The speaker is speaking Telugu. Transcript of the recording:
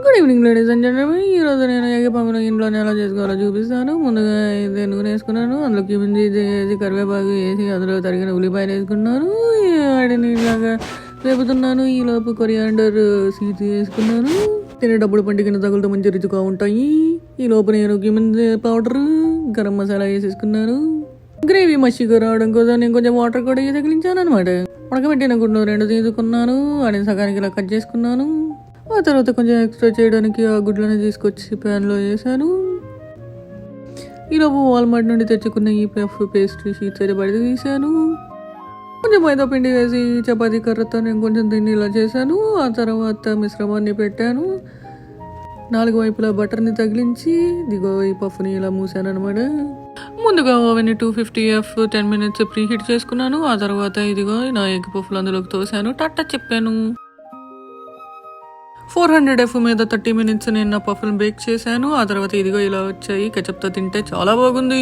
Good evening ladies and gentlemen. ఈరోజు నేను ఎగ్ పఫ్ను ఇంట్లోనే ఎలా చేసుకోవాలో చూపిస్తాను. ముందుగా అయితే నూనె వేసుకున్నాను, అందులోకి మించి వేసి కరివేపాకు వేసి అందులో తరిగిన ఉల్లిపాయలు వేసుకున్నాను. వాటిని ఇలాగా వేపుతున్నాను. ఈలోపు కొరియాండర్ సీడ్స్ వేసుకున్నాను. తినేటప్పుడు పంటికిన తగులుతో మంచి రుచిగా ఉంటాయి. ఈ లోపు నేను క్యూమిన్ పౌడర్, గరం మసాలా వేసేసుకున్నాను. గ్రేవీ మచ్చిగా రావడం కోసం నేను కొంచెం వాటర్ కూడా తగిలించాను అనమాట. ఉడకబెట్టిన గుడ్లు 2 తీసుకున్నాను. వాటిని సగానికి ఇలా కట్ చేసుకున్నాను. ఆ తర్వాత కొంచెం ఎక్స్ట్రా చేయడానికి ఆ గుడ్లను తీసుకొచ్చి ప్యాన్లో వేసాను. ఈలోపు వాల్మార్ట్ నుండి తెచ్చుకున్న ఈ పఫ్ పేస్ట్రీ షీట్స్ అయితే బయట తీసాను. కొంచెం మైదా పిండి వేసి చపాతీ కర్రతో నేను కొంచెం తిండి ఇలా చేశాను. ఆ తర్వాత మిశ్రమాన్ని పెట్టాను. 4 వైపులా బటర్ని తగిలించి దిగో ఈ పఫ్ని ఇలా మూసాను అనమాట. ముందుగా oven 250F 10 minutes pre heat చేసుకున్నాను. ఆ తర్వాత ఇదిగో నా ఎగ్ పఫ్లు అందులోకి తోసాను. టట్టా చెప్పాను. 400F మీద 30 minutes నేను నా పఫ్ని బేక్ చేశాను. ఆ తర్వాత ఇదిగో ఇలా వచ్చాయి. కెచప్తో తింటే చాలా బాగుంది.